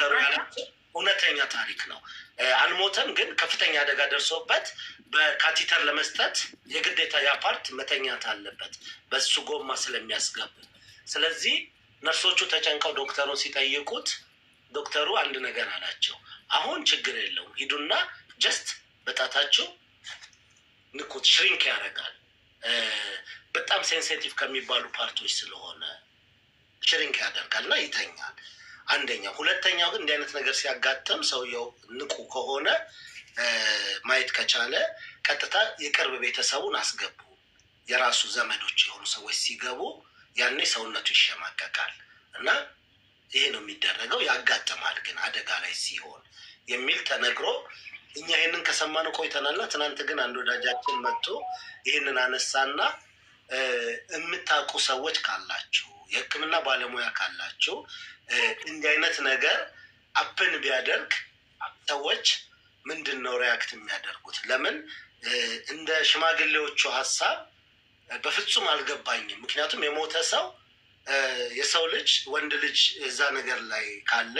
ዶክተሩ ያለው እውነተኛ ታሪክ ነው። አልሞተም፣ ግን ከፍተኛ አደጋ ደርሶበት በካቲተር ለመስጠት የግዴታ ያፓርት መተኛት አለበት በሱ ጎማ ስለሚያስገቡ። ስለዚህ ነርሶቹ ተጨንቀው ዶክተሩን ሲጠይቁት ዶክተሩ አንድ ነገር አላቸው። አሁን ችግር የለውም፣ ሂዱና ጀስት በጣታቸው ንኩት፣ ሽሪንክ ያደርጋል። በጣም ሴንሲቲቭ ከሚባሉ ፓርቶች ስለሆነ ሽሪንክ ያደርጋል እና ይተኛል። አንደኛው። ሁለተኛው ግን እንዲህ አይነት ነገር ሲያጋጥም ሰውየው ንቁ ከሆነ ማየት ከቻለ ቀጥታ የቅርብ ቤተሰቡን አስገቡ። የራሱ ዘመዶች የሆኑ ሰዎች ሲገቡ ያኔ ሰውነቱ ይሸማቀቃል እና ይሄ ነው የሚደረገው። ያጋጥማል ግን አደጋ ላይ ሲሆን የሚል ተነግሮ እኛ ይህንን ከሰማነው ቆይተናልና ትናንት ግን አንድ ወዳጃችን መጥቶ ይህንን አነሳና የምታውቁ ሰዎች ካላችሁ፣ የሕክምና ባለሙያ ካላችሁ እንዲህ አይነት ነገር አፕን ቢያደርግ ሰዎች ምንድን ነው ሪያክት የሚያደርጉት? ለምን እንደ ሽማግሌዎቹ ሀሳብ በፍጹም አልገባኝም። ምክንያቱም የሞተ ሰው የሰው ልጅ ወንድ ልጅ እዛ ነገር ላይ ካለ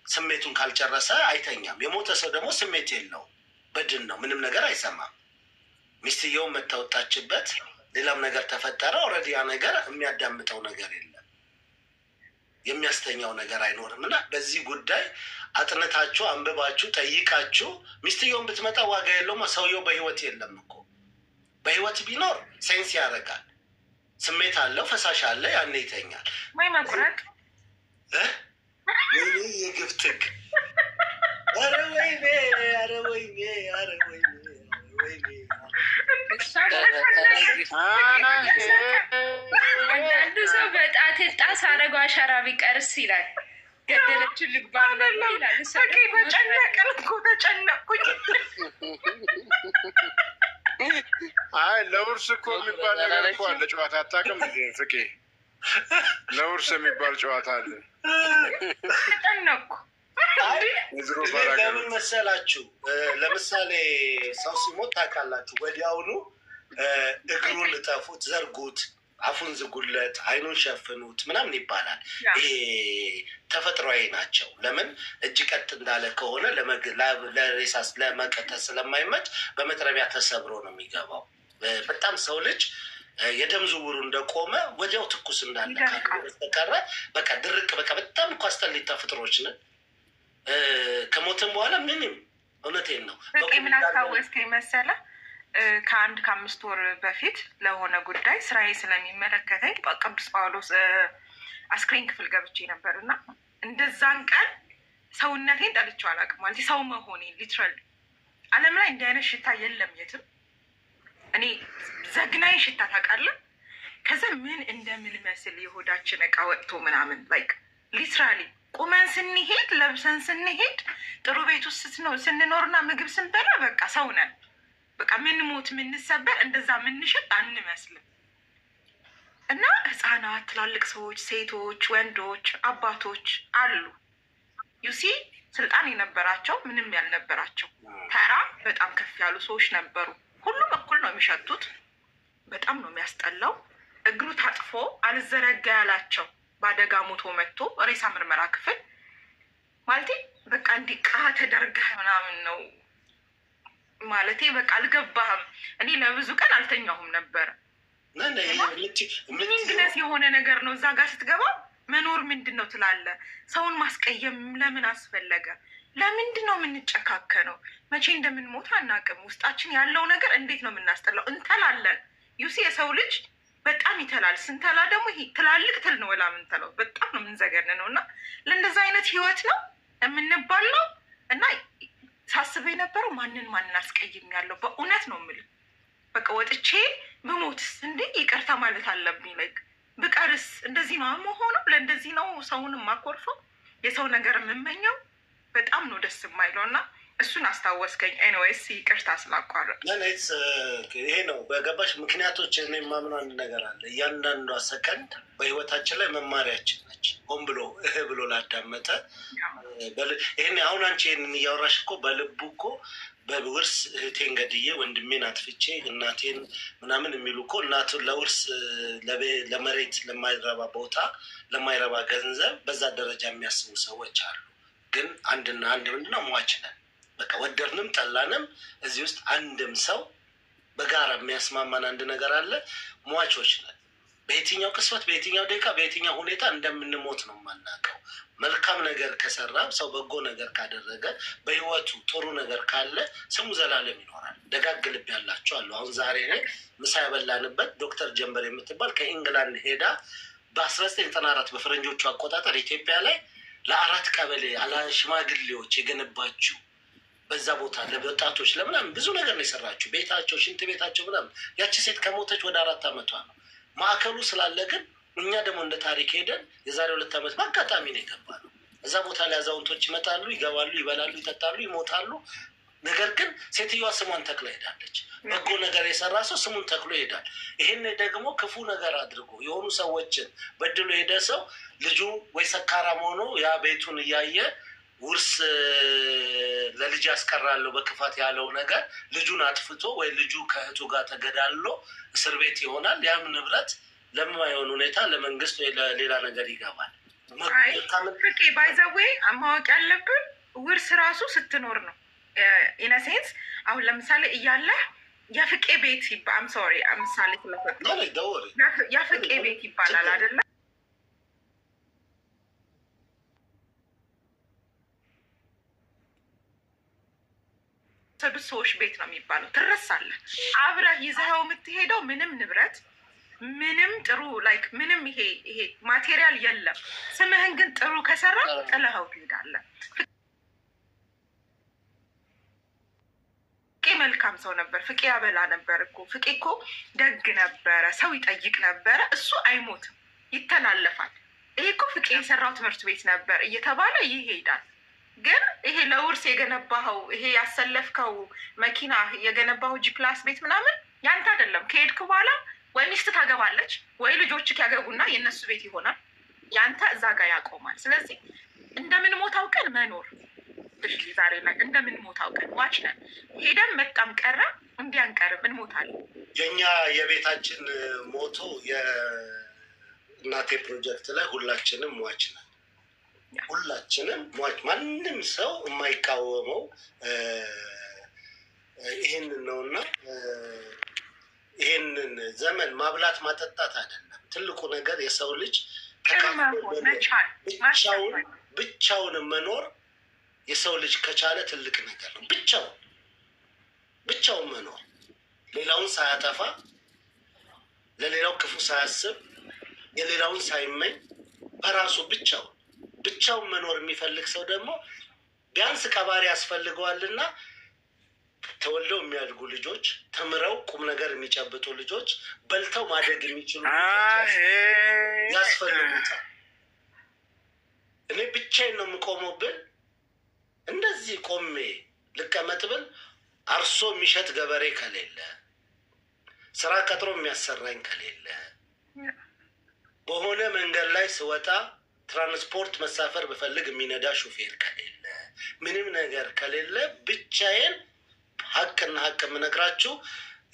ስሜቱን ካልጨረሰ አይተኛም። የሞተ ሰው ደግሞ ስሜት የለውም፣ በድን ነው፣ ምንም ነገር አይሰማም። ሚስትየውን መታወጣችበት፣ ሌላም ነገር ተፈጠረ፣ ኦልሬዲ ያ ነገር የሚያዳምጠው ነገር የለም፣ የሚያስተኛው ነገር አይኖርም። እና በዚህ ጉዳይ አጥንታችሁ አንብባችሁ ጠይቃችሁ፣ ሚስትየውን ብትመጣ ዋጋ የለውም፣ ሰውየው በህይወት የለም እኮ። በህይወት ቢኖር ሴንስ ያደርጋል፣ ስሜት አለው፣ ፈሳሽ አለ፣ ያኔ ይተኛል። ወይ መቁረጥ ወይኔ የግብትግ ኧረ ወይኔ ኧረ ወይኔ ኧረ ወይኔ ወይኔ። አንዳንዱ ሰው በጣት ጣስ አረጓ አሻራ ቢቀርስ ይላል። ገደለችን ልባል ይላል። ተጨነቅን እኮ ተጨነቅኩኝ። አይ ለውርስ እኮ የሚባል ነገር እኮ አለ። ጨዋታ አታውቅም እንዴ ፍቄ? ለውርስ የሚባል ጨዋታ አለ። ተጨነቅኩ። ለምን መሰላችሁ? ለምሳሌ ሰው ሲሞት ታውቃላችሁ፣ ወዲያውኑ እግሩን ልጠፉት፣ ዘርጉት፣ አፉን ዝጉለት፣ አይኑን ሸፍኑት ምናምን ይባላል። ይሄ ተፈጥሯዊ ናቸው። ለምን እጅ ቀጥ እንዳለ ከሆነ ለሬሳስ ለመቀተል ስለማይመች በመጥረቢያ ተሰብሮ ነው የሚገባው። በጣም ሰው ልጅ የደም ዝውውሩ እንደቆመ ወዲያው ትኩስ እንዳለ በስተቀረ በቃ ድርቅ በቃ በጣም እኮ አስጠሊታ ፍጥሮች ነን። ከሞትም በኋላ ምንም እውነቴን ነው። ምን አስታወስከኝ መሰለህ? ከ5 ወር በፊት ለሆነ ጉዳይ ስራዬ ስለሚመለከተኝ ቅዱስ ጳውሎስ አስክሬን ክፍል ገብቼ ነበር እና እንደዛን ቀን ሰውነቴን ጠልቼው አላውቅም። ማለት ሰው መሆኔን ሊትራሊ ዓለም ላይ እንዲህ አይነት ሽታ የለም የትም። እኔ ዘግናኝ ሽታ ታውቃለህ? ከዛ ምን እንደምንመስል የሆዳችን እቃ ወጥቶ ምናምን ላይክ ሊትራሊ ቁመን ስንሄድ ለብሰን ስንሄድ ጥሩ ቤት ውስጥ ስንኖርና ምግብ ስንበላ በቃ ሰው ነን። በቃ ምን ሞት ምንሰበር እንደዛ ምንሽጥ አንመስልም። እና ህፃናት፣ ትላልቅ ሰዎች፣ ሴቶች፣ ወንዶች፣ አባቶች አሉ ዩሲ ስልጣን የነበራቸው ምንም ያልነበራቸው ተራ በጣም ከፍ ያሉ ሰዎች ነበሩ። ሁሉም እኩል ነው የሚሸቱት። በጣም ነው የሚያስጠላው። እግሩ ታጥፎ አልዘረጋ ያላቸው በአደጋ ሞቶ መጥቶ ሬሳ ምርመራ ክፍል ማለቴ በቃ እንዲቃ ተደርገህ ምናምን ነው ማለቴ በቃ አልገባህም። እኔ ለብዙ ቀን አልተኛሁም ነበረ። ሚኒንግነስ የሆነ ነገር ነው። እዛ ጋር ስትገባ መኖር ምንድን ነው ትላለህ። ሰውን ማስቀየም ለምን አስፈለገ? ለምንድን ነው የምንጨካከነው? መቼ እንደምንሞት አናውቅም። ውስጣችን ያለው ነገር እንዴት ነው የምናስጠላው? እንተላለን። ዩሲ የሰው ልጅ በጣም ይተላል። ስንተላ ደግሞ ይሄ ትላልቅ ትል ነው ወላ ምንተለው በጣም ነው የምንዘገን ነው። እና ለእንደዛ አይነት ህይወት ነው የምንባለው። እና ሳስበው የነበረው ማንን አስቀይም ያለው በእውነት ነው የምልህ። በቃ ወጥቼ ብሞትስ እንዴ ይቅርታ ማለት አለብኝ። ላይክ ብቀርስ እንደዚህ ነው መሆነው። ለእንደዚህ ነው ሰውን ማኮርፈው፣ የሰው ነገር የምመኘው። በጣም ነው ደስ የማይለው እና እሱን አስታወስከኝ። ኤኒዌይስ ይቅርታ ስላቋረጥ። ይሄ ነው በገባሽ ምክንያቶች። እኔ የማምነው አንድ ነገር አለ። እያንዳንዷ ሰከንድ በህይወታችን ላይ መማሪያችን ነች። ሆን ብሎ ብሎ ላዳመጠ ይህን አሁን አንቺ ይህንን እያወራሽ እኮ በልቡ እኮ በውርስ እህቴን ገድዬ ወንድሜን አጥፍቼ እናቴን ምናምን የሚሉ እኮ እናቱ ለውርስ ለመሬት ለማይረባ ቦታ ለማይረባ ገንዘብ በዛ ደረጃ የሚያስቡ ሰዎች አሉ። ግን አንድና አንድ ምንድነው ሟች ነን። በቃ ወደድንም ጠላንም እዚህ ውስጥ አንድም ሰው በጋራ የሚያስማማን አንድ ነገር አለ፣ ሟቾች ነን። በየትኛው ቅስፈት፣ በየትኛው ደቂቃ፣ በየትኛው ሁኔታ እንደምንሞት ነው የማናውቀው። መልካም ነገር ከሰራ ሰው በጎ ነገር ካደረገ በህይወቱ ጥሩ ነገር ካለ ስሙ ዘላለም ይኖራል። ደጋግ ልብ ያላቸው አሉ። አሁን ዛሬ ላይ ምሳ ያበላንበት ዶክተር ጀንበር የምትባል ከኢንግላንድ ሄዳ በ1994 በፈረንጆቹ አቆጣጠር ኢትዮጵያ ላይ ለ4 ቀበሌ ሽማግሌዎች የገነባችው በዛ ቦታ ለወጣቶች ለምናምን ብዙ ነገር ነው የሰራችው። ቤታቸው፣ ሽንት ቤታቸው ምናምን። ያቺ ሴት ከሞተች ወደ 4 ዓመቷ ነው። ማዕከሉ ስላለ ግን እኛ ደግሞ እንደ ታሪክ ሄደን የዛሬ 2 ዓመት በአጋጣሚ ነው የገባነው። እዛ ቦታ ላይ አዛውንቶች ይመጣሉ፣ ይገባሉ፣ ይበላሉ፣ ይጠጣሉ፣ ይሞታሉ። ነገር ግን ሴትዮዋ ስሟን ተክላ ሄዳለች። በጎ ነገር የሰራ ሰው ስሙን ተክሎ ይሄዳል። ይህን ደግሞ ክፉ ነገር አድርጎ የሆኑ ሰዎችን በድሎ ሄደ ሰው ልጁ ወይ ሰካራም ሆኖ ያ ቤቱን እያየ ውርስ ለልጅ ያስቀራለሁ በክፋት ያለው ነገር ልጁን አጥፍቶ ወይ ልጁ ከእህቱ ጋር ተገዳሎ እስር ቤት ይሆናል። ያም ንብረት ለማይሆን ሁኔታ ለመንግስት ወይ ለሌላ ነገር ይገባል። ፍቄ ባይዘዌ ማወቅ ያለብን ውርስ ራሱ ስትኖር ነው። ኢነሴንስ አሁን ለምሳሌ እያለህ የፍቄ ቤት ሶሪ ምሳሌ ስለፈጥ የፍቄ ቤት ይባላል አይደለ? ሰዎች ቤት ነው የሚባለው። ትረሳለህ። አብረህ ይዘኸው የምትሄደው ምንም ንብረት ምንም ጥሩ ላይክ ምንም ይሄ ማቴሪያል የለም። ስምህን ግን ጥሩ ከሰራ ጥለኸው ትሄዳለህ። ፍቄ መልካም ሰው ነበር። ፍቄ ያበላ ነበር እኮ። ፍቄ እኮ ደግ ነበረ። ሰው ይጠይቅ ነበረ። እሱ አይሞትም፣ ይተላለፋል። ይሄ እኮ ፍቄ የሰራው ትምህርት ቤት ነበር እየተባለ ይሄዳል። ግን ይሄ ለውርስ የገነባኸው ይሄ ያሰለፍከው መኪና የገነባኸው ጂፕላስ ቤት ምናምን ያንተ አይደለም። ከሄድክ በኋላ ወይ ሚስት ታገባለች ወይ ልጆችህ ያገቡና የእነሱ ቤት ይሆናል። ያንተ እዛ ጋር ያቆማል። ስለዚህ እንደምንሞት አውቀን መኖር ዛሬ ላይ እንደምንሞት አውቀን ዋች ነን። ሄደን መጣም ቀረ እንዲህ አንቀርም፣ እንሞታለን። የእኛ የቤታችን ሞቶ የእናቴ ፕሮጀክት ላይ ሁላችንም ሟች ነን። ሁላችንም ሟች፣ ማንም ሰው የማይቃወመው ይህንን ነውና ይህንን ዘመን ማብላት ማጠጣት አይደለም ትልቁ ነገር። የሰው ልጅ ብቻውን መኖር የሰው ልጅ ከቻለ ትልቅ ነገር ነው። ብቻውን መኖር፣ ሌላውን ሳያጠፋ፣ ለሌላው ክፉ ሳያስብ፣ የሌላውን ሳይመኝ በራሱ ብቻውን መኖር የሚፈልግ ሰው ደግሞ ቢያንስ ቀባሪ ያስፈልገዋልና ተወልደው የሚያድጉ ልጆች፣ ተምረው ቁም ነገር የሚጨብጡ ልጆች፣ በልተው ማደግ የሚችሉ ያስፈልጉታል። እኔ ብቻዬን ነው የምቆመው ብል እንደዚህ ቆሜ ልቀመጥ ብል አርሶ የሚሸጥ ገበሬ ከሌለ፣ ስራ ቀጥሮ የሚያሰራኝ ከሌለ፣ በሆነ መንገድ ላይ ስወጣ ትራንስፖርት መሳፈር ብፈልግ የሚነዳ ሹፌር ከሌለ፣ ምንም ነገር ከሌለ ብቻዬን ሀቅና ሀቅ የምነግራችሁ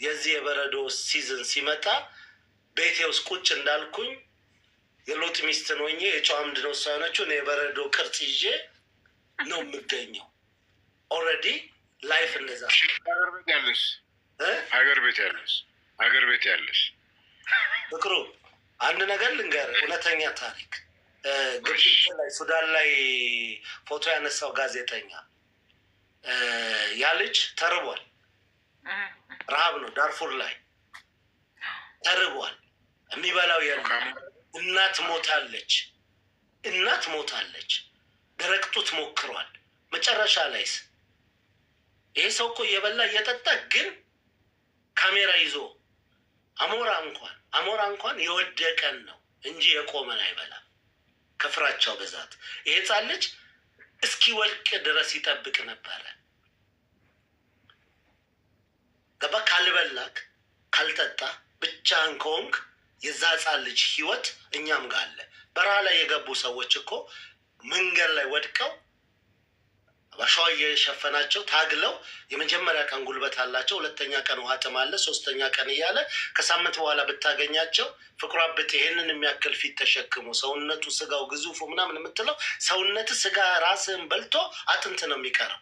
የዚህ የበረዶ ሲዝን ሲመጣ ቤቴ ውስጥ ቁጭ እንዳልኩኝ የሎጥ ሚስትን ሆኜ የጨው አምድ ነው እሷ የሆነችው እኔ የበረዶ ቅርጽ ይዤ ነው የምገኘው። ኦልሬዲ ላይፍ እንደዛ። ሀገር ቤት ያለሽ ፍቅሩ አንድ ነገር ልንገር፣ እውነተኛ ታሪክ። ግብጽ ላይ ሱዳን ላይ ፎቶ ያነሳው ጋዜጠኛ ያ ልጅ ተርቧል። ረሃብ ነው ዳርፉር ላይ ተርቧል። የሚበላው የለም። እናት ሞታለች። ደረቅ ጡት ሞክሯል። መጨረሻ ላይስ ይሄ ሰው እኮ እየበላ እየጠጣ ግን ካሜራ ይዞ አሞራ እንኳን የወደቀን ነው እንጂ የቆመን አይበላም ከፍራቻው ብዛት። ይሄ ሕፃን ልጅ እስኪወድቅ ድረስ ይጠብቅ ነበረ። ገባ? ካልበላክ ካልጠጣ ብቻህን ከሆንክ የዛ ሕፃን ልጅ ህይወት እኛም ጋር አለ። በረሃ ላይ የገቡ ሰዎች እኮ መንገድ ላይ ወድቀው አሸዋ እየሸፈናቸው ታግለው የመጀመሪያ ቀን ጉልበት አላቸው፣ ሁለተኛ ቀን ውሃ ጥም አለ፣ ሶስተኛ ቀን እያለ ከሳምንት በኋላ ብታገኛቸው ፍቅሯ ብት ይሄንን የሚያክል ፊት ተሸክሞ ሰውነቱ ስጋው ግዙፉ ምናምን የምትለው ሰውነት ስጋ ራስን በልቶ አጥንት ነው የሚቀረው።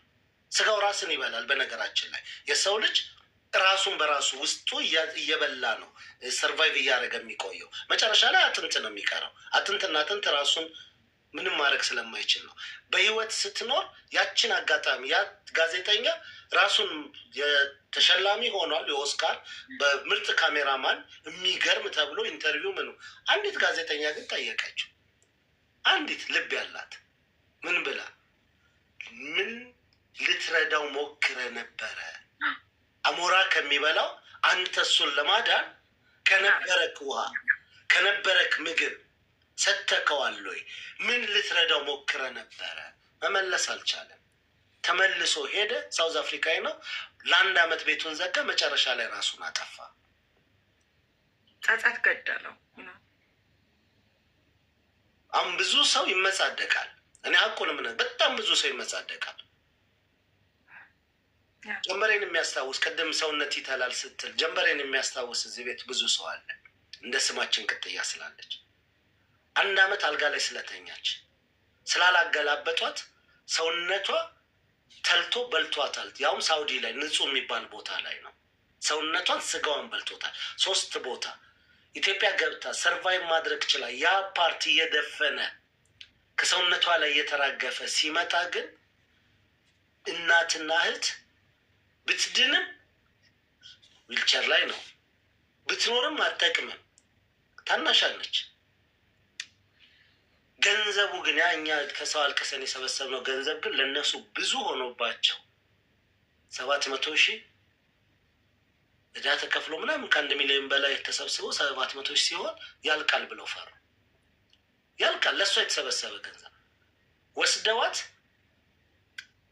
ስጋው ራስን ይበላል። በነገራችን ላይ የሰው ልጅ ራሱን በራሱ ውስጡ እየበላ ነው ሰርቫይቭ እያደረገ የሚቆየው። መጨረሻ ላይ አጥንት ነው የሚቀረው። አጥንትና አጥንት ራሱን ምንም ማድረግ ስለማይችል ነው። በህይወት ስትኖር ያችን አጋጣሚ ያ ጋዜጠኛ ራሱን የተሸላሚ ሆኗል፣ የኦስካር በምርጥ ካሜራማን የሚገርም ተብሎ ኢንተርቪው ምኑ። አንዲት ጋዜጠኛ ግን ጠየቀችው፣ አንዲት ልብ ያላት ምን ብላ፣ ምን ልትረዳው ሞክረ ነበረ? አሞራ ከሚበላው አንተ እሱን ለማዳን ከነበረክ ውሃ ከነበረክ ምግብ ሰተከዋል ወይ? ምን ልትረዳው ሞክረ ነበረ? መመለስ አልቻለም። ተመልሶ ሄደ። ሳውዝ አፍሪካዊ ነው። ለአንድ አመት ቤቱን ዘጋ። መጨረሻ ላይ ራሱን አጠፋ። ጸጸት ገደለው። አሁን ብዙ ሰው ይመጻደቃል። እኔ ሀቁንም በጣም ብዙ ሰው ይመጻደቃል። ጀንበሬን የሚያስታውስ ቅድም ሰውነት ይተላል ስትል ጀንበሬን የሚያስታውስ እዚህ ቤት ብዙ ሰው አለ። እንደ ስማችን ቅጥያ ስላለች አንድ አመት አልጋ ላይ ስለተኛች ስላላገላበጧት ሰውነቷ ተልቶ በልቷታል። ያውም ሳውዲ ላይ ንጹህ የሚባል ቦታ ላይ ነው። ሰውነቷን ስጋዋን በልቶታል። 3 ቦታ ኢትዮጵያ ገብታ ሰርቫይቭ ማድረግ ችላ ያ ፓርቲ እየደፈነ ከሰውነቷ ላይ እየተራገፈ ሲመጣ ግን እናትና እህት ብትድንም ዊልቸር ላይ ነው፣ ብትኖርም አትጠቅምም፣ ታናሻለች። ገንዘቡ ግን ያ እኛ ከሰው አልቀሰን የሰበሰብነው ገንዘብ ግን ለእነሱ ብዙ ሆኖባቸው 700,000 እዳ ተከፍሎ ምናምን ከ1 ሚሊዮን በላይ ተሰብስበው 700,000 ሲሆን ያልቃል ብለው ፈሩ። ያልቃል ለእሷ የተሰበሰበ ገንዘብ ወስደዋት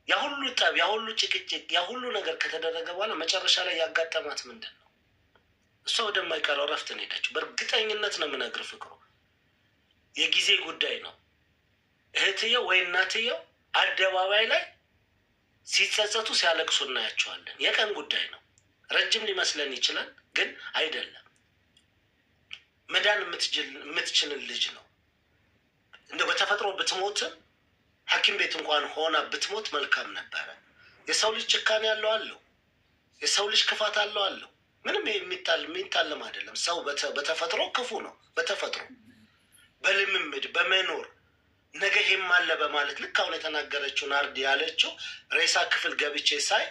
ያ ሁሉ ጠብ፣ ያ ሁሉ ጭቅጭቅ፣ ያ ሁሉ ነገር ከተደረገ በኋላ መጨረሻ ላይ ያጋጠማት ምንድን ነው? እሷ ወደማይቀረው ረፍት ነው ሄደችው። በእርግጠኝነት ነው የምነግርህ ፍቅሩ፣ የጊዜ ጉዳይ ነው። እህትየው ወይ እናትየው አደባባይ ላይ ሲጸጸቱ ሲያለቅሱ እናያቸዋለን። የቀን ጉዳይ ነው። ረጅም ሊመስለን ይችላል፣ ግን አይደለም። መዳን የምትችልን ልጅ ነው። እንደ በተፈጥሮ ብትሞትም ሐኪም ቤት እንኳን ሆና ብትሞት መልካም ነበረ። የሰው ልጅ ጭካኔ ያለው አለው። የሰው ልጅ ክፋት አለው አለው። ምንም የሚታለም አይደለም። ሰው በተፈጥሮ ክፉ ነው። በተፈጥሮ በልምምድ በመኖር ነገ ይሄም አለ በማለት ልክ አሁን የተናገረችው ናርዲ ያለችው ሬሳ ክፍል ገብቼ ሳይ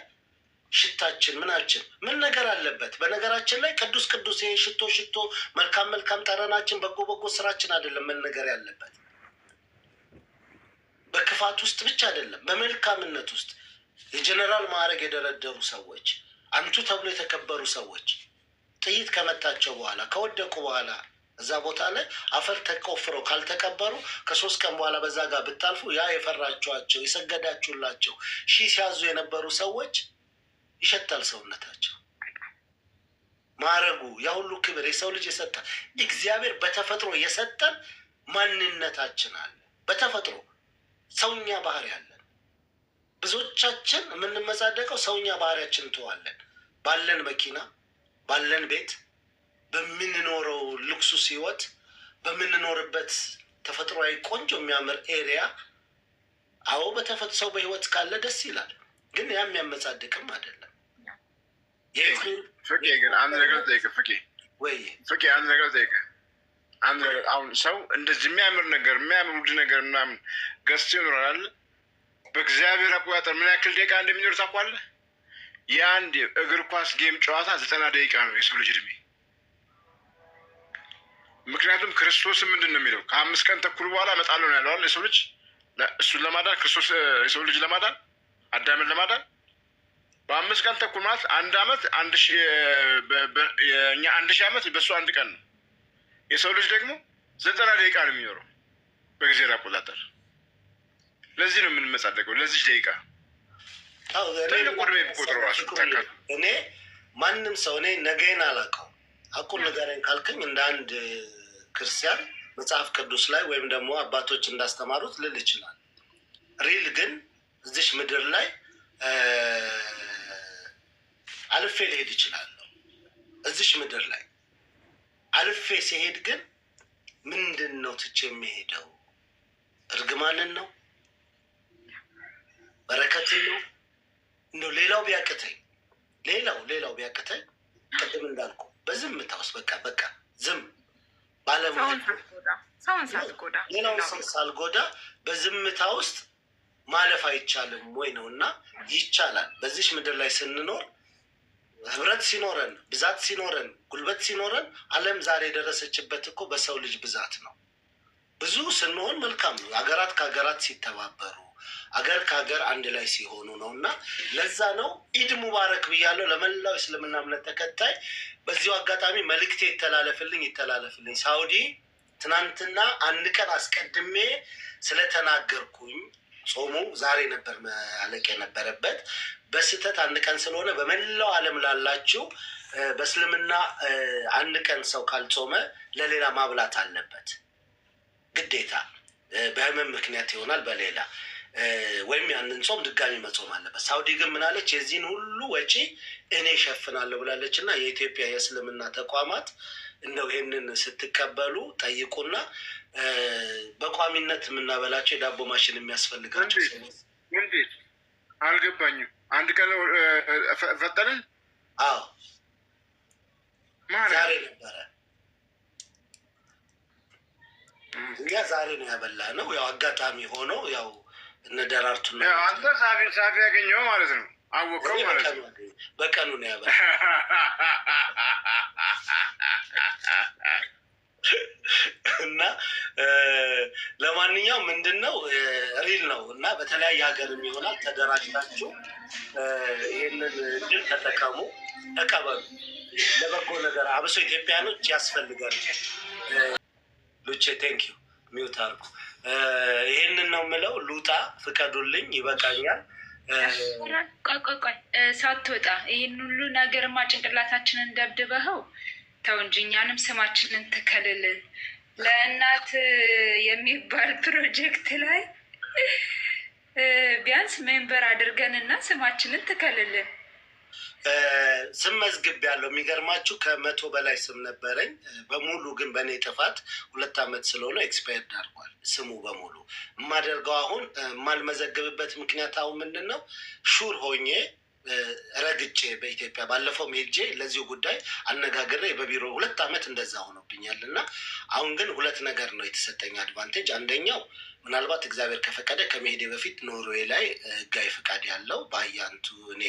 ሽታችን ምናችን ምን ነገር አለበት? በነገራችን ላይ ቅዱስ ቅዱስ ይሄ ሽቶ መልካም መልካም ጠረናችን በጎ ስራችን አይደለም ምን ነገር ያለበት። በክፋት ውስጥ ብቻ አይደለም፣ በመልካምነት ውስጥ የጀነራል ማዕረግ የደረደሩ ሰዎች፣ አንቱ ተብሎ የተከበሩ ሰዎች ጥይት ከመታቸው በኋላ ከወደቁ በኋላ እዛ ቦታ ላይ አፈር ተቆፍረው ካልተቀበሩ ከ3 ቀን በኋላ በዛ ጋር ብታልፉ ያ የፈራችኋቸው የሰገዳችሁላቸው ሲያዙ የነበሩ ሰዎች ይሸታል ሰውነታቸው። ማዕረጉ ያ ሁሉ ክብር የሰው ልጅ የሰጠ እግዚአብሔር በተፈጥሮ የሰጠን ማንነታችን አለ። በተፈጥሮ ሰውኛ ባህሪ አለን። ብዙዎቻችን የምንመጻደቀው ሰውኛ ባህሪያችን እንተዋለን። ባለን መኪና፣ ባለን ቤት፣ በምንኖረው ሉክሱስ ህይወት፣ በምንኖርበት ተፈጥሯዊ ቆንጆ የሚያምር ኤሪያ። አዎ በተፈጥሮ ሰው በህይወት ካለ ደስ ይላል፣ ግን ያ የሚያመጻድቅም አይደለም። ፍቄ ግን አንድ ነገር ጠይቅ። ፍቄ አንድ ነገር ጠይቅ። አሁን ሰው እንደዚህ የሚያምር ነገር የሚያምር ውድ ነገር ምናምን ገዝቶ ይኖራል። በእግዚአብሔር አቆጣጠር ምን ያክል ደቂቃ እንደሚኖር ታውቃለህ? የአንድ እግር ኳስ ጌም ጨዋታ 90 ደቂቃ ነው የሰው ልጅ እድሜ። ምክንያቱም ክርስቶስ ምንድን ነው የሚለው? ከ5 ቀን ተኩል በኋላ እመጣለሁ ነው ያለዋል። የሰው ልጅ እሱን ለማዳን ክርስቶስ የሰው ልጅ ለማዳን አዳምን ለማዳን በ5 ቀን ተኩል ማለት 1 ዓመት 1000 የእኛ 1000 ዓመት በእሱ 1 ቀን ነው። የሰው ልጅ ደግሞ 90 ደቂቃ ነው የሚኖረው በጊዜ አቆጣጠር። ለዚህ ነው የምንመጻደቀው፣ ለዚህ ደቂቃ እኔ ማንም ሰው እኔ ነገን አላውቀው አቁን ንገረኝ ካልከኝ እንደ አንድ ክርስቲያን መጽሐፍ ቅዱስ ላይ ወይም ደግሞ አባቶች እንዳስተማሩት ልል ይችላል። ሪል ግን እዚሽ ምድር ላይ አልፌ ልሄድ እችላለሁ። እዚሽ ምድር ላይ አልፌ ሲሄድ ግን ምንድን ነው ትቼ የሚሄደው? እርግማንን ነው? በረከትን ነው? እንደው ሌላው ቢያቅተኝ ቅድም እንዳልኩ በዝምታ ውስጥ በቃ ዝም ሌላውን ሰው ሳልጎዳ በዝምታ ውስጥ ማለፍ አይቻልም ወይ ነው? እና ይቻላል። በዚች ምድር ላይ ስንኖር ህብረት ሲኖረን፣ ብዛት ሲኖረን፣ ጉልበት ሲኖረን፣ ዓለም ዛሬ የደረሰችበት እኮ በሰው ልጅ ብዛት ነው። ብዙ ስንሆን መልካም ነው። ሀገራት ከሀገራት ሲተባበሩ፣ አገር ከሀገር አንድ ላይ ሲሆኑ ነው። እና ለዛ ነው ኢድ ሙባረክ ብያለሁ ለመላው እስልምና እምነት ተከታይ። በዚሁ አጋጣሚ መልእክቴ ይተላለፍልኝ። ሳውዲ ትናንትና አንድ ቀን አስቀድሜ ስለተናገርኩኝ ጾሙ ዛሬ ነበር ማለቅ የነበረበት። በስህተት አንድ ቀን ስለሆነ በመላው ዓለም ላላችሁ በእስልምና አንድ ቀን ሰው ካልጾመ ለሌላ ማብላት አለበት ግዴታ። በህመም ምክንያት ይሆናል በሌላ ወይም ያንን ጾም ድጋሚ መጾም አለበት። ሳውዲ ግን ምናለች? የዚህን ሁሉ ወጪ እኔ እሸፍናለሁ ብላለች። እና የኢትዮጵያ የእስልምና ተቋማት እንደው ይህንን ስትቀበሉ ጠይቁና በቋሚነት የምናበላቸው የዳቦ ማሽን የሚያስፈልጋቸው እንዴት አልገባኝም። አንድ ቀን ፈጠንን። አዎ ዛሬ ነበረ። እኛ ዛሬ ነው ያበላ ነው። ያው አጋጣሚ ሆኖ ያው እነ ደራርቱ ነው አንተ ሳፊ ያገኘው ማለት ነው። አወቀው ማለት ነው። በቀኑ ነው ያበላ እና ለማንኛውም ምንድን ነው ሪል ነው። እና በተለያየ ሀገር የሚሆናል ተደራጅታችሁ ይህንን እድል ተጠቀሙ፣ ተቀበሉ። ለበጎ ነገር አብሶ ኢትዮጵያኖች ያስፈልጋል። ሉቼ ቴንኪዩ ሚውት አድርጉ። ይህንን ነው የምለው። ሉጣ ፍቀዱልኝ፣ ይበቃኛል። ቆይ ሳትወጣ ይህን ሁሉ ነገርማ ጭንቅላታችንን ደብድበኸው ተው እንጂ እኛንም ስማችንን ትከልልን። ለእናት የሚባል ፕሮጀክት ላይ ቢያንስ ሜምበር አድርገንና ስማችንን ትከልልን። ስም መዝግብ ያለው የሚገርማችሁ 100 በላይ ስም ነበረኝ። በሙሉ ግን በእኔ ጥፋት 2 ዓመት ስለሆነ ኤክስፓየርድ አድርጓል ስሙ በሙሉ። የማደርገው አሁን የማልመዘግብበት ምክንያት አሁን ምንድን ነው? ሹር ሆኜ ረግጬ በኢትዮጵያ ባለፈው ሄጄ ለዚሁ ጉዳይ አነጋግሬ በቢሮ 2 ዓመት እንደዛ ሆኖብኛል። እና አሁን ግን 2 ነገር ነው የተሰጠኝ አድቫንቴጅ። አንደኛው ምናልባት እግዚአብሔር ከፈቀደ ከመሄዴ በፊት ኖርዌይ ላይ ህጋዊ ፍቃድ ያለው በአያንቱ እኔ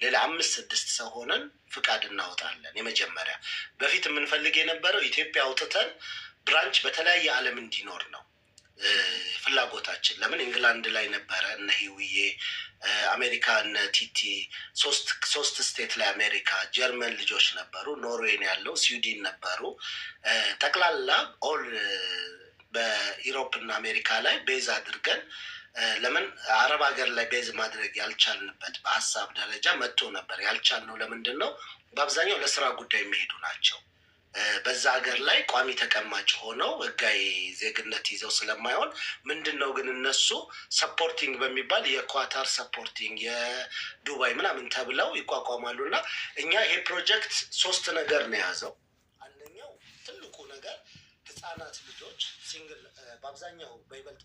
ሌላ 5-6 ሰው ሆነን ፍቃድ እናወጣለን። የመጀመሪያ በፊት የምንፈልግ የነበረው ኢትዮጵያ አውጥተን ብራንች በተለያየ ዓለም እንዲኖር ነው ፍላጎታችን። ለምን ኢንግላንድ ላይ ነበረ እነ ሂውዬ፣ አሜሪካ እነ ቲቲ፣ 3 ስቴት ላይ አሜሪካ፣ ጀርመን ልጆች ነበሩ፣ ኖርዌይን ያለው ስዊድን ነበሩ። ጠቅላላ ኦል በኢሮፕ እና አሜሪካ ላይ ቤዝ አድርገን ለምን አረብ ሀገር ላይ ቤዝ ማድረግ ያልቻልንበት በሀሳብ ደረጃ መጥቶ ነበር። ያልቻልነው ለምንድን ነው? በአብዛኛው ለስራ ጉዳይ የሚሄዱ ናቸው። በዛ ሀገር ላይ ቋሚ ተቀማጭ ሆነው ህጋዊ ዜግነት ይዘው ስለማይሆን ምንድን ነው ግን እነሱ ሰፖርቲንግ በሚባል የኳታር ሰፖርቲንግ የዱባይ ምናምን ተብለው ይቋቋማሉ። እና እኛ ይሄ ፕሮጀክት 3 ነገር ነው የያዘው። አንደኛው ትልቁ ነገር ህፃናት ልጆች ሲንግል በአብዛኛው በይበልጥ